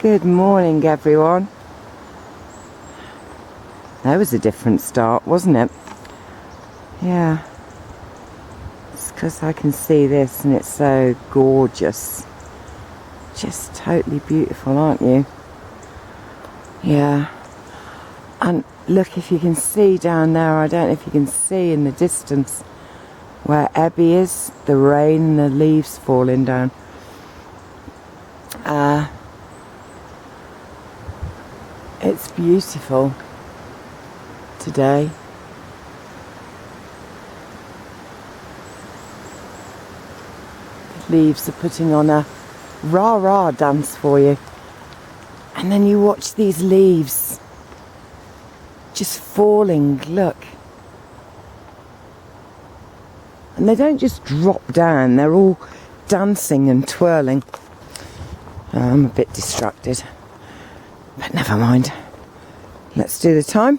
Good morning, everyone. That was a different start, wasn't it? Yeah. It's because I can see this and it's so gorgeous. Just totally beautiful, aren't you? Yeah. And look, if you can see down there, I don't know if you can see in the distance where Ebby is, the rain and the leaves falling down. It's beautiful today. The leaves are putting on a rah-rah dance for you. And then you watch these leaves just falling, look. And they don't just drop down, they're all dancing and twirling. I'm a bit distracted, but never mind. Let's do the time.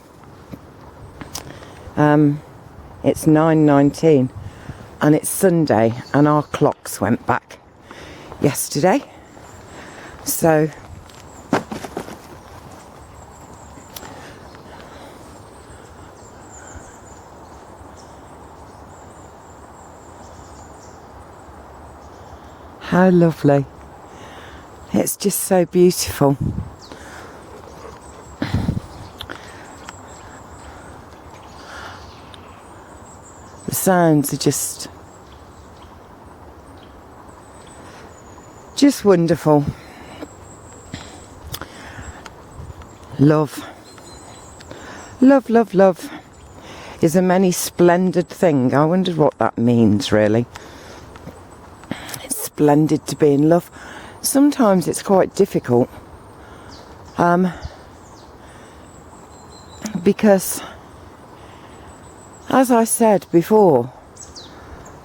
It's 9:19 and it's Sunday and our clocks went back yesterday. So how lovely. It's just so beautiful. The sounds are just wonderful. Love. Love, love, love is a many splendid thing. I wondered what that means, really. It's splendid to be in love. Sometimes it's quite difficult because, as I said before,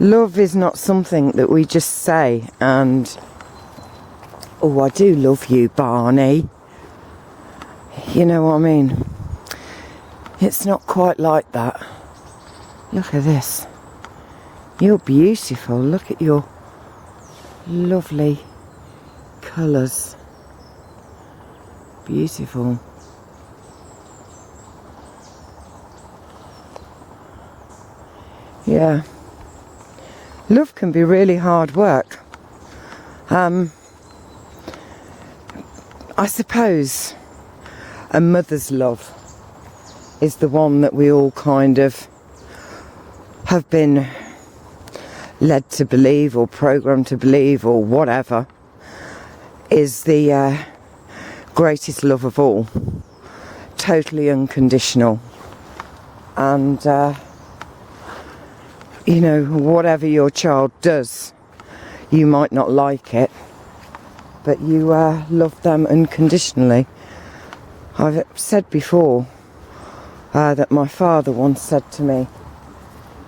love is not something that we just say and, oh, I do love you, Barney. You know what I mean? It's not quite like that. Look at this. You're beautiful. Look at your lovely colours. Beautiful. Yeah. Love can be really hard work. I suppose a mother's love is the one that we all kind of have been led to believe or programmed to believe or whatever is the greatest love of all. Totally unconditional. And you know, whatever your child does, you might not like it, but you love them unconditionally. I've said before that my father once said to me,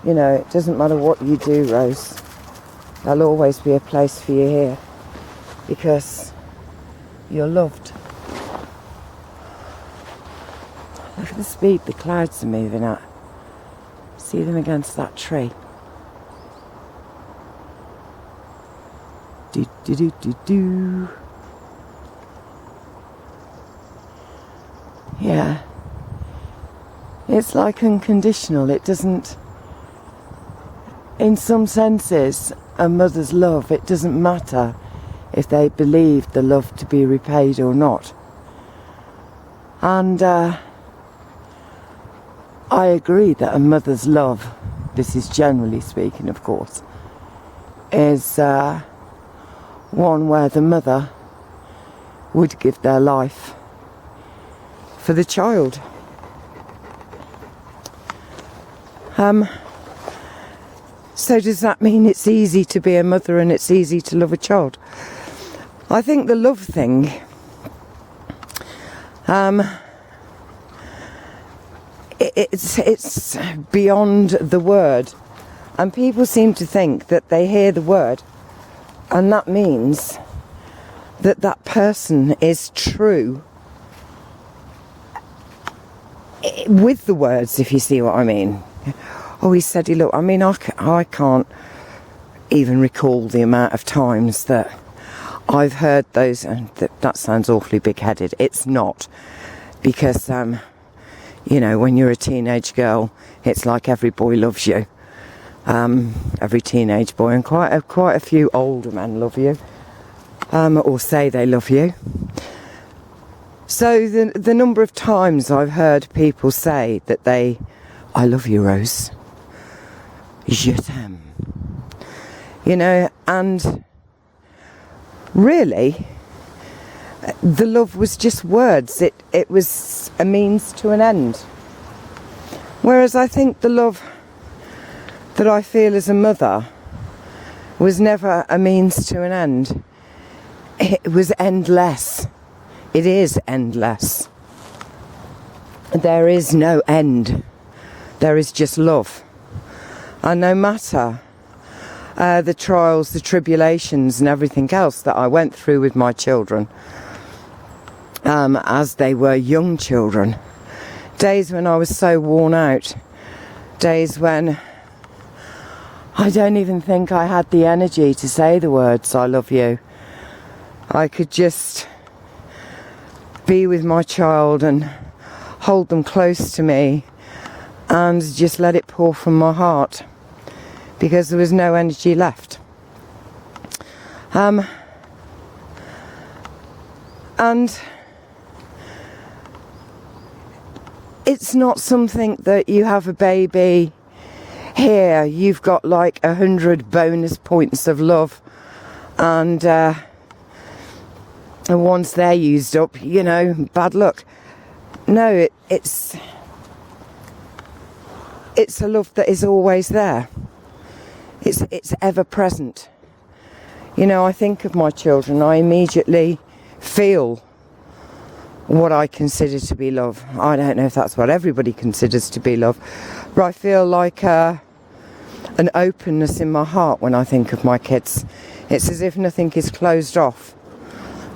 you know, it doesn't matter what you do, Rose, there'll always be a place for you here because you're loved. Look at the speed the clouds are moving at. See them against that tree. Do do do do do. Yeah. It's like unconditional. It doesn't, in some senses, a mother's love, it doesn't matter if they believe the love to be repaid or not. And I agree that a mother's love, this is generally speaking of course, is one where the mother would give their life for the child. So does that mean it's easy to be a mother and it's easy to love a child? I think the love thing, it's beyond the word, and people seem to think that they hear the word and that means that that person is true with the words, if you see what I mean. Oh, he said he looked, I mean, I can't even recall the amount of times that I've heard those, and that sounds awfully big-headed. It's not, because you know, when you're a teenage girl, it's like every boy loves you, every teenage boy, and quite a few older men love you, or say they love you. So the number of times I've heard people say that I love you, Rose, je t'aime, you know, and really, the love was just words. It was a means to an end. Whereas I think the love that I feel as a mother was never a means to an end. It was endless. It is endless. There is no end. There is just love. And no matter the trials, the tribulations and everything else that I went through with my children, as they were young children, days when I was so worn out, days when I don't even think I had the energy to say the words I love you. I could just be with my child and hold them close to me and just let it pour from my heart, because there was no energy left. And it's not something that you have a baby, here you've got like 100 bonus points of love, and once they're used up, you know, bad luck. No, it's a love that is always there. It's ever present. You know, I think of my children, I immediately feel what I consider to be love. I don't know if that's what everybody considers to be love, but I feel like an openness in my heart when I think of my kids. It's as if nothing is closed off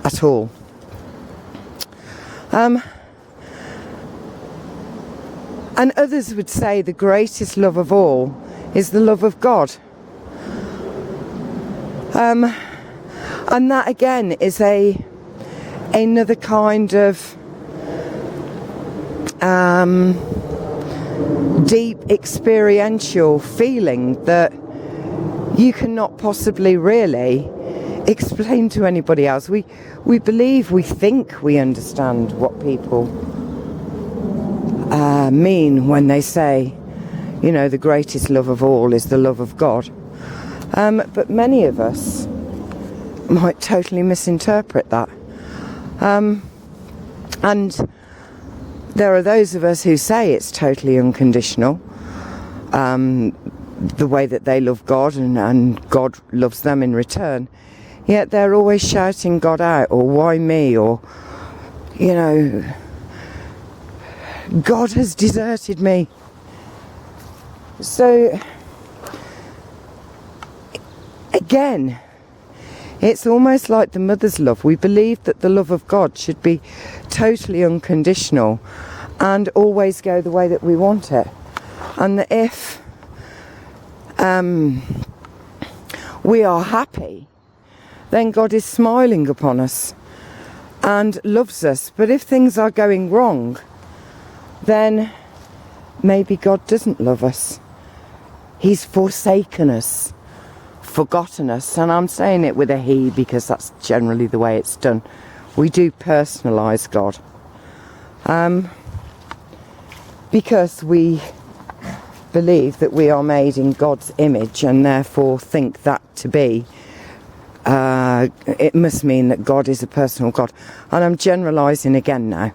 at all. And others would say the greatest love of all is the love of God. And that again is another kind of deep experiential feeling that you cannot possibly really explain to anybody else. We think we understand what people mean when they say, you know, the greatest love of all is the love of God. But many of us might totally misinterpret that. And there are those of us who say it's totally unconditional, the way that they love God and God loves them in return. Yet they're always shouting God out, or why me, or, you know, God has deserted me. So, again, it's almost like the mother's love. We believe that the love of God should be totally unconditional and always go the way that we want it. And that if we are happy, then God is smiling upon us and loves us. But if things are going wrong, then maybe God doesn't love us. He's forsaken us, forgotten us. And I'm saying it with a he because that's generally the way it's done. We do personalise God. Because we believe that we are made in God's image and therefore think that to be, it must mean that God is a personal God. And I'm generalising again now.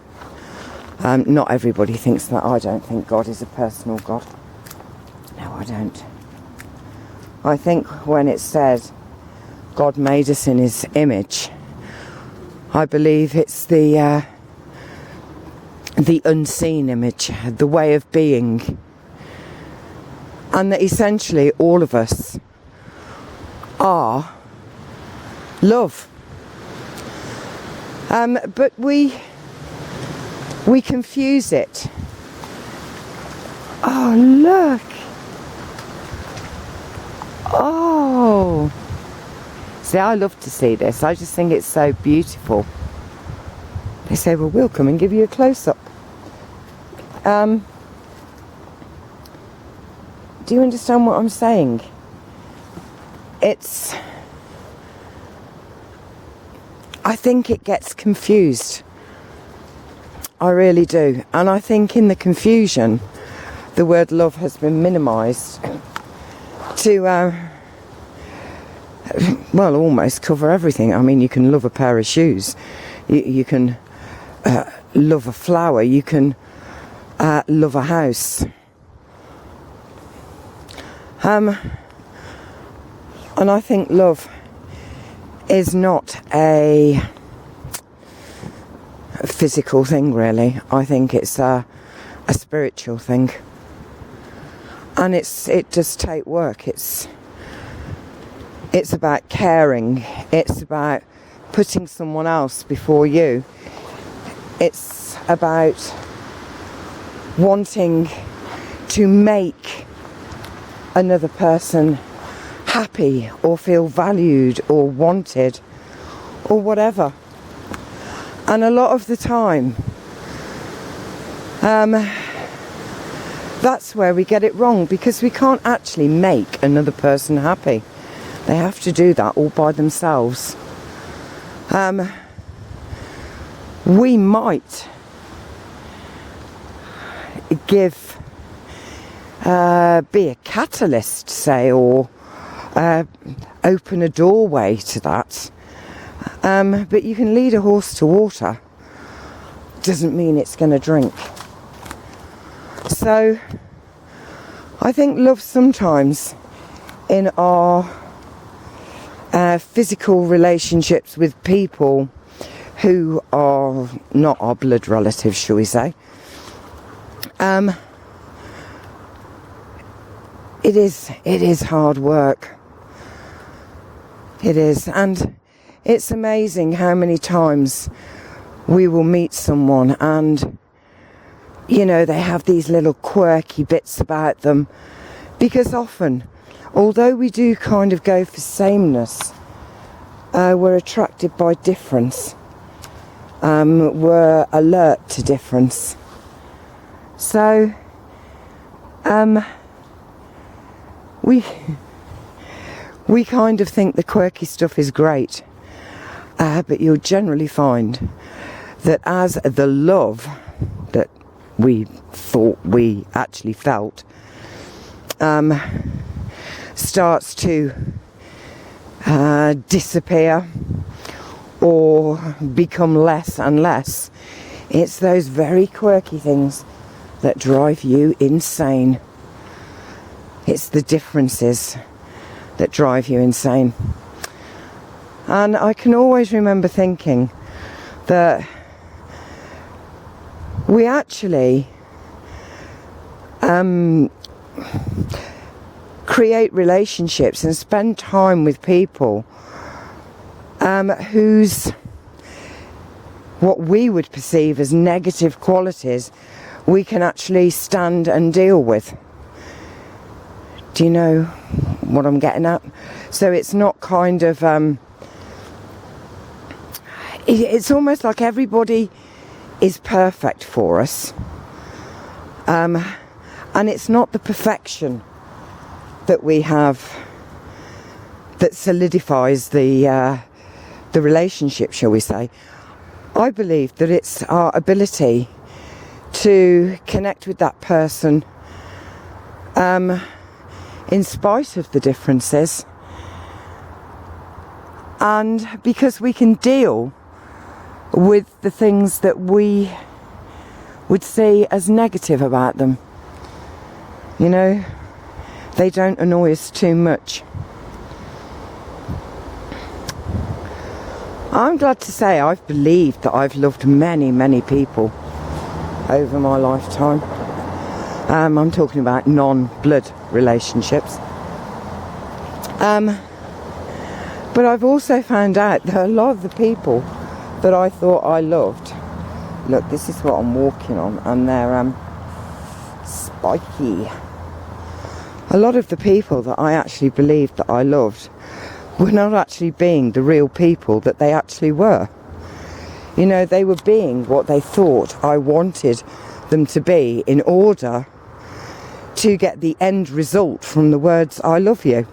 Not everybody thinks that. I don't think God is a personal God. No, I don't. I think when it says God made us in his image, I believe it's the unseen image, the way of being. And that essentially all of us are love. But we confuse it. Oh, look. Oh. See, I love to see this. I just think it's so beautiful. They say, well, we'll come and give you a close-up. Do you understand what I'm saying? I think it gets confused. I really do. And I think in the confusion, the word love has been minimised to, well, almost cover everything. I mean, you can love a pair of shoes. You can love a flower. You can love a house. And I think love is not a physical thing, really. I think it's a spiritual thing. And it does take work. It's about caring. It's about putting someone else before you. It's about wanting to make another person happy or feel valued or wanted or whatever. And a lot of the time, that's where we get it wrong, because we can't actually make another person happy. They have to do that all by themselves. We might be a catalyst, say, or open a doorway to that. But you can lead a horse to water. Doesn't mean it's going to drink. So I think love sometimes in our physical relationships with people who are not our blood relatives, shall we say, it is hard work. It is. And it's amazing how many times we will meet someone and, you know, they have these little quirky bits about them. Because often, although we do kind of go for sameness, we're attracted by difference. We're alert to difference. So, we kind of think the quirky stuff is great. But you'll generally find that as the love that we thought we actually felt starts to disappear or become less and less, it's those very quirky things that drive you insane. It's the differences that drive you insane. And I can always remember thinking that we actually create relationships and spend time with people whose what we would perceive as negative qualities we can actually stand and deal with. Do you know what I'm getting at? So it's not kind of it's almost like everybody is perfect for us, and it's not the perfection that we have that solidifies the relationship, shall we say. I believe that it's our ability to connect with that person in spite of the differences, and because we can deal with the things that we would see as negative about them. You know, they don't annoy us too much. I'm glad to say I've believed that I've loved many, many people over my lifetime. I'm talking about non-blood relationships. But I've also found out that a lot of the people that I thought I loved, look, this is what I'm walking on, and they're spiky. A lot of the people that I actually believed that I loved were not actually being the real people that they actually were. You know, they were being what they thought I wanted them to be in order to get the end result from the words I love you.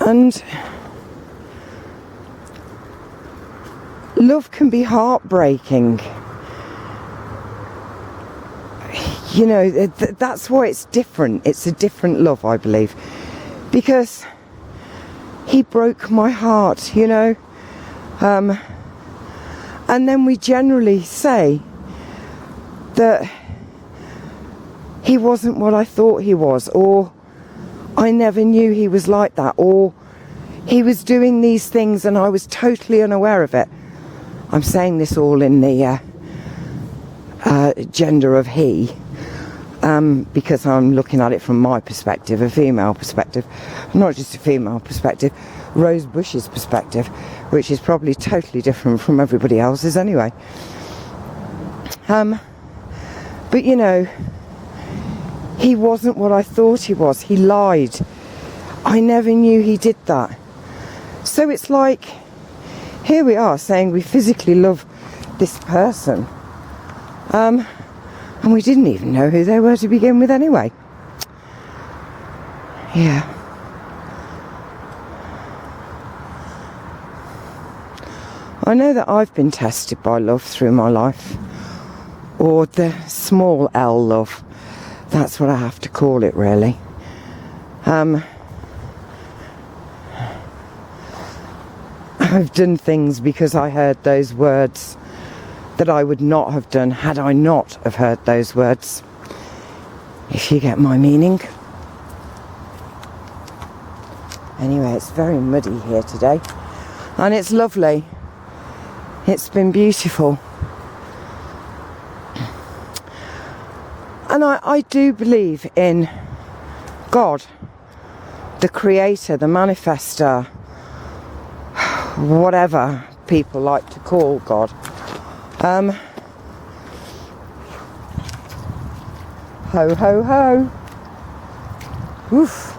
And love can be heartbreaking. You know, that's why it's different. It's a different love, I believe. Because he broke my heart, you know. And then we generally say that he wasn't what I thought he was, or I never knew he was like that, or he was doing these things and I was totally unaware of it. I'm saying this all in the gender of he, because I'm looking at it from my perspective, a female perspective, not just a female perspective, Rose Bush's perspective, which is probably totally different from everybody else's anyway. But you know, he wasn't what I thought he was. He lied. I never knew he did that. So it's like, here we are saying we physically love this person, and we didn't even know who they were to begin with anyway. Yeah. I know that I've been tested by love through my life, or the small L love. That's what I have to call it, really. I've done things because I heard those words that I would not have done had I not have heard those words, if you get my meaning. Anyway, it's very muddy here today, and it's lovely. It's been beautiful. And I do believe in God, the creator, the manifester, whatever people like to call God. Ho, ho, ho. Oof.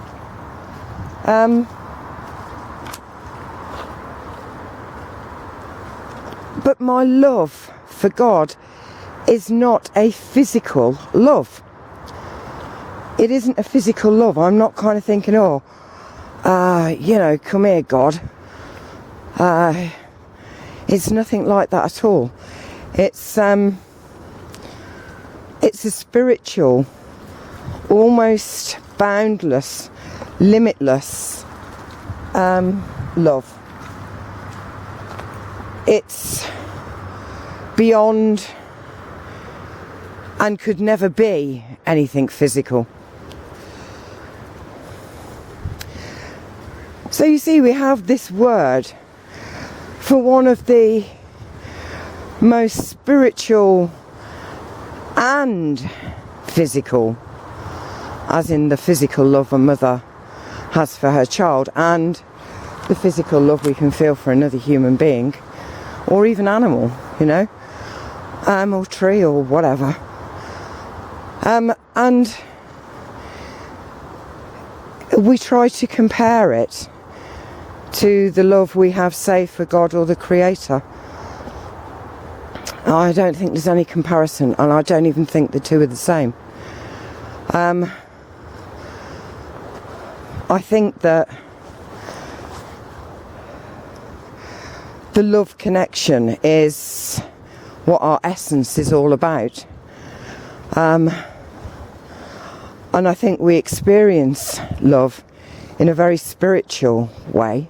But my love for God is not a physical love. It isn't a physical love. I'm not kind of thinking, you know, come here, God. It's nothing like that at all. It's a spiritual, almost boundless, limitless love. It's beyond and could never be anything physical. So you see, we have this word for one of the most spiritual and physical, as in the physical love a mother has for her child, and the physical love we can feel for another human being, or even animal, you know, or tree or whatever. And we try to compare it to the love we have, say, for God or the Creator. I don't think there's any comparison, and I don't even think the two are the same. I think that the love connection is what our essence is all about. And I think we experience love in a very spiritual way.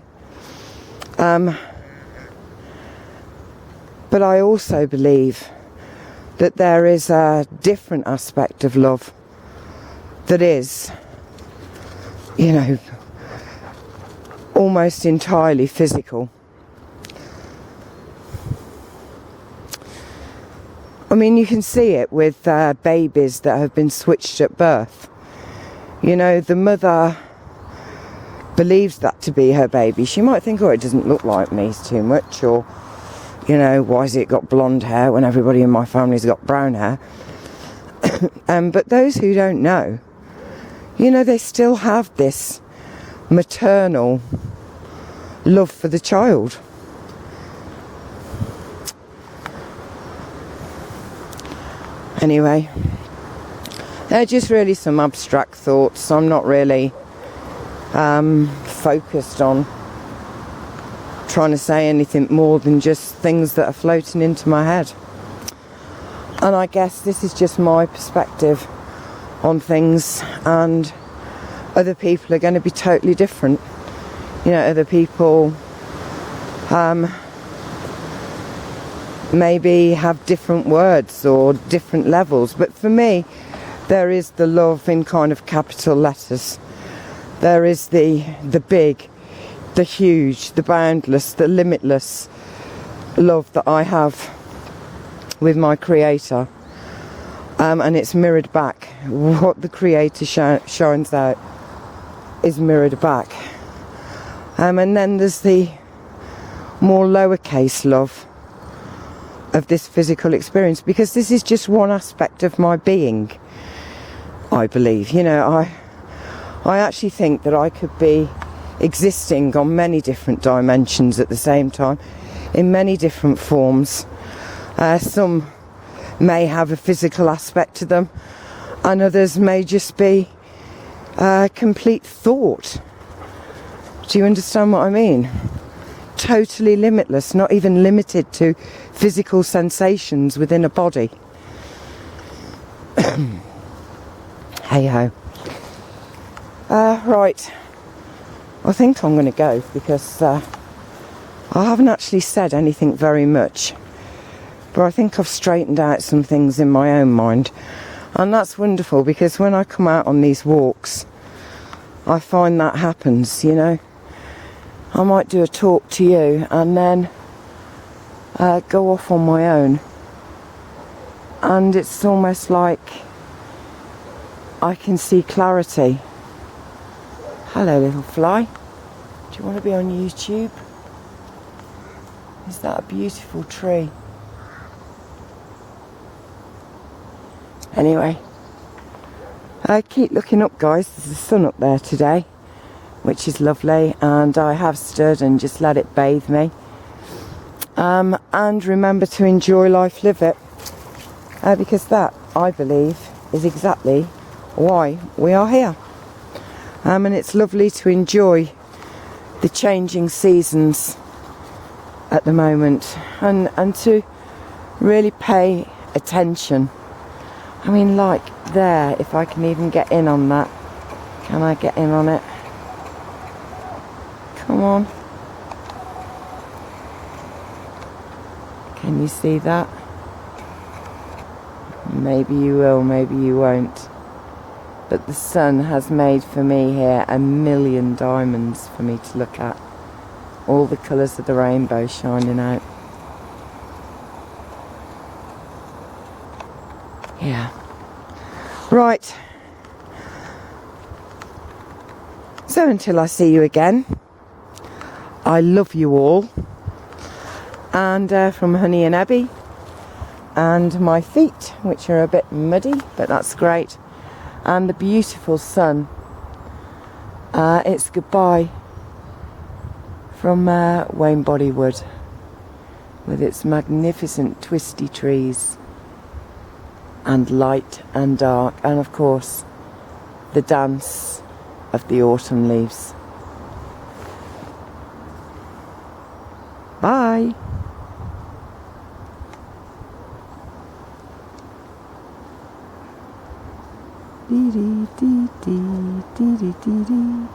But I also believe that there is a different aspect of love that is, you know, almost entirely physical. I mean, you can see it with babies that have been switched at birth. You know, the mother believes that to be her baby, she might think, oh, it doesn't look like me, it's too much, or, you know, why has it got blonde hair when everybody in my family's got brown hair? But those who don't know, you know, they still have this maternal love for the child. Anyway, they're just really some abstract thoughts. I'm not really focused on trying to say anything more than just things that are floating into my head. And I guess this is just my perspective on things, and other people are going to be totally different. You know, other people maybe have different words or different levels, but for me there is the love in kind of capital letters. There is the big, the huge, the boundless, the limitless love that I have with my creator, and it's mirrored back. What the creator shines out is mirrored back. And then there's the more lowercase love of this physical experience, because this is just one aspect of my being, I believe. You know, I actually think that I could be existing on many different dimensions at the same time, in many different forms. Some may have a physical aspect to them, and others may just be complete thought. Do you understand what I mean? Totally limitless, not even limited to physical sensations within a body. Hey ho. Right, I think I'm going to go, because I haven't actually said anything very much, but I think I've straightened out some things in my own mind, and that's wonderful, because when I come out on these walks I find that happens. You know, I might do a talk to you and then go off on my own, and it's almost like I can see clarity. Hello, little fly. Do you want to be on YouTube? Is that a beautiful tree? Anyway, keep looking up, guys. There's the sun up there today, which is lovely, and I have stood and just let it bathe me. And remember to enjoy life, live it, because that, I believe, is exactly why we are here. And it's lovely to enjoy the changing seasons at the moment, and to really pay attention. I mean, like there, if I can even get in on that. Can I get in on it? Come on. Can you see that? Maybe you will, maybe you won't. But the sun has made for me here 1,000,000 diamonds for me to look at. All the colours of the rainbow shining out. Yeah. Right. So until I see you again, I love you all. And from Honey and Abby, and my feet, which are a bit muddy, but that's great, and the beautiful sun, it's goodbye from Wainbody Wood, with its magnificent twisty trees and light and dark, and of course the dance of the autumn leaves. Bye. Dee dee dee dee dee dee dee dee.